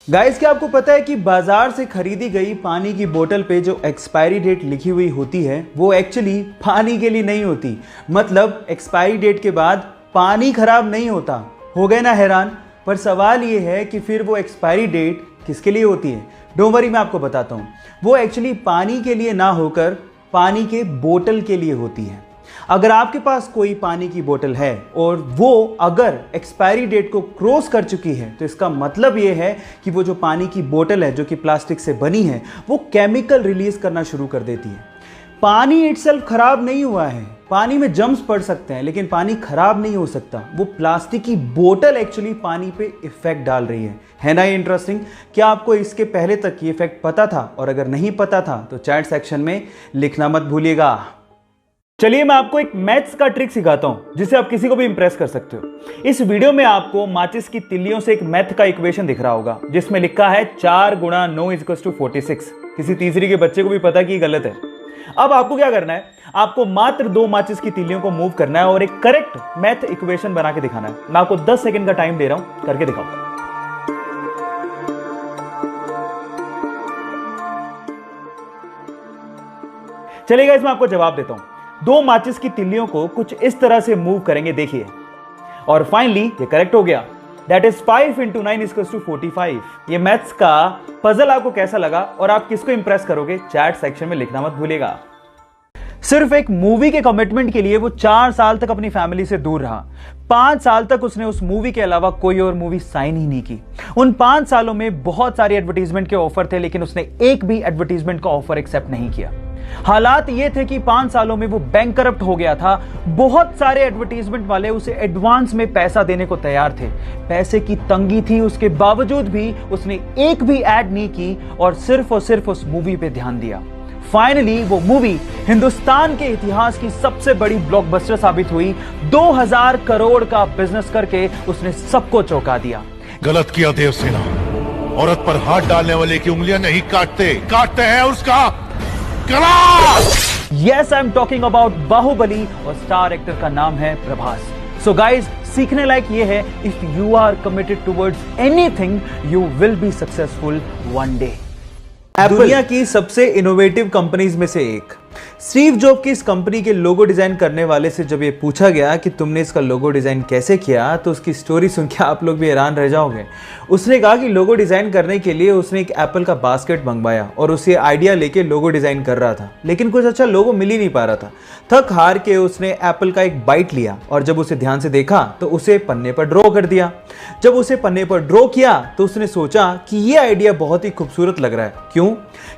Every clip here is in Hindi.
गाइस, क्या आपको पता है कि बाजार से खरीदी गई पानी की बोतल पे जो एक्सपायरी डेट लिखी हुई होती है वो एक्चुअली पानी के लिए नहीं होती। मतलब एक्सपायरी डेट के बाद पानी खराब नहीं होता। हो गए ना हैरान? पर सवाल ये है कि फिर वो एक्सपायरी डेट किसके लिए होती है? डोंट वरी, मैं आपको बताता हूँ। वो एक्चुअली पानी के लिए ना होकर पानी के बोतल के लिए होती है। अगर आपके पास कोई पानी की बोतल है और वो अगर एक्सपायरी डेट को क्रॉस कर चुकी है तो इसका मतलब ये है कि वो जो पानी की बोतल है जो कि प्लास्टिक से बनी है वो केमिकल रिलीज करना शुरू कर देती है। पानी इटसेल्फ खराब नहीं हुआ है, पानी में जम्स पड़ सकते हैं लेकिन पानी खराब नहीं हो सकता। वो प्लास्टिक की बोतल एक्चुअली पानी पे इफेक्ट डाल रही है ना? ये इंटरेस्टिंग। क्या आपको इसके पहले तक ये इफेक्ट पता था? और अगर नहीं पता था तो चैट सेक्शन में लिखना मत भूलिएगा। चलिए मैं आपको एक मैथ्स का ट्रिक सिखाता हूं जिससे आप किसी को भी इंप्रेस कर सकते हो। इस वीडियो में आपको माचिस की तिल्लियों से एक मैथ का इक्वेशन दिख रहा होगा जिसमें लिखा है 4 गुणा 9 = 46। किसी तीसरी के बच्चे को भी पता कि ये गलत है। अब आपको क्या करना है, आपको मात्र 2 माचिस की तिल्लियों को मूव करना है और एक करेक्ट मैथ इक्वेशन बना के दिखाना है। मैं आपको 10 सेकंड का टाइम दे रहा हूं, करके दिखाओ। चलिए गाइस, मैं आपको जवाब देता हूं। 2 माचिस की तिल्लियों को कुछ इस तरह से मूव करेंगे, देखिए, और फाइनली ये करेक्ट हो गया। That is 5 × 9 = 45। ये मैथ्स का पजल आपको कैसा लगा और आप किसको इंप्रेस करोगे? चैट सेक्शन में लिखना मत भूलिएगा। सिर्फ एक मूवी के कमिटमेंट के लिए वो 4 साल तक अपनी फैमिली से दूर रहा। 5 साल तक उसने उस मूवी के अलावा कोई और मूवी साइन ही नहीं की। उन 5 सालों में बहुत सारे एडवर्टीजमेंट के ऑफर थे लेकिन उसने एक भी एडवर्टीजमेंट का ऑफर एक्सेप्ट नहीं किया। हालात ये थे कि 5 सालों में वो बैंकरप्ट हो गया था। बहुत सारे एडवर्टीजमेंट वाले उसे एडवांस में पैसा देने को तैयार थे। पैसे की तंगी थी, उसके बावजूद भी उसने एक भी ऐड नहीं की और सिर्फ उस मूवी पे ध्यान दिया। फाइनली वो मूवी हिंदुस्तान के इतिहास की सबसे बड़ी ब्लॉकबस्टर साबित हुई। 2000 करोड़ का बिजनेस करके उसने सबको चौंका दिया। गलत किया देवसेना, औरत पर हाथ डालने वाले की उंगलियां नहीं काटते हैं उसका गला। Yes, I'm talking about Baahubali और स्टार एक्टर का नाम है प्रभास। So guys, सीखने लायक ये है, if you are committed towards anything, you will be successful one day। दुनिया की सबसे इनोवेटिव कंपनीज में से एक स्टीव जॉब की इस कंपनी के लोगो डिजाइन करने वाले से जब ये पूछा गया कि तुमने इसका लोगो डिजाइन कैसे किया तो उसकी स्टोरी सुन के आप लोग भी हैरान रह जाओगे। उसने कहा कि लोगो डिजाइन करने के लिए उसने एक एप्पल का बास्केट मंगवाया और उसे आइडिया लेके लोगो डिजाइन कर रहा था लेकिन कुछ अच्छा लोगो मिल ही नहीं पा रहा था। थक हार के उसने एप्पल का एक बाइट लिया और जब उसे ध्यान से देखा तो उसे पन्ने पर ड्रॉ कर दिया। जब उसे पन्ने पर ड्रॉ किया तो उसने सोचा कि ये आइडिया बहुत ही खूबसूरत लग रहा है। क्यों?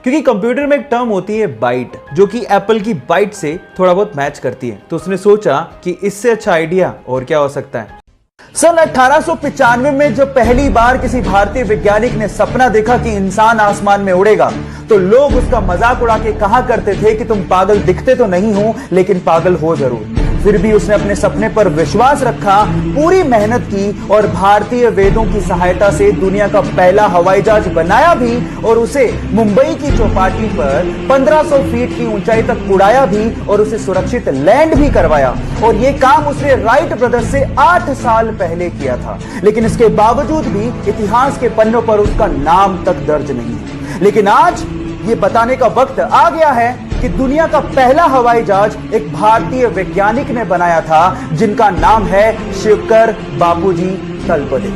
क्योंकि कंप्यूटर में एक टर्म होती है बाइट जो कि एप्पल की बाइट से थोड़ा बहुत मैच करती है। तो उसने सोचा कि इससे अच्छा आइडिया और क्या हो सकता है। सन 1895 में जब पहली बार किसी भारतीय वैज्ञानिक ने सपना देखा कि इंसान आसमान में उड़ेगा तो लोग उसका मजाक उड़ा के कहा करते थे कि तुम पागल दिखते तो नहीं हो लेकिन पागल हो जरूर। फिर भी उसने अपने सपने पर विश्वास रखा, पूरी मेहनत की और भारतीय वेदों की सहायता से दुनिया का पहला हवाई जहाज बनाया भी और उसे मुंबई की चौपाटी पर 1500 फीट की ऊंचाई तक उड़ाया भी और उसे सुरक्षित लैंड भी करवाया। और यह काम उसने राइट ब्रदर्स से 8 साल पहले किया था। लेकिन इसके बावजूद भी इतिहास के पन्नों पर उसका नाम तक दर्ज नहीं है। लेकिन आज ये बताने का वक्त आ गया है कि दुनिया का पहला हवाई जहाज एक भारतीय वैज्ञानिक ने बनाया था जिनका नाम है शिवकर बापूजी तलपदे।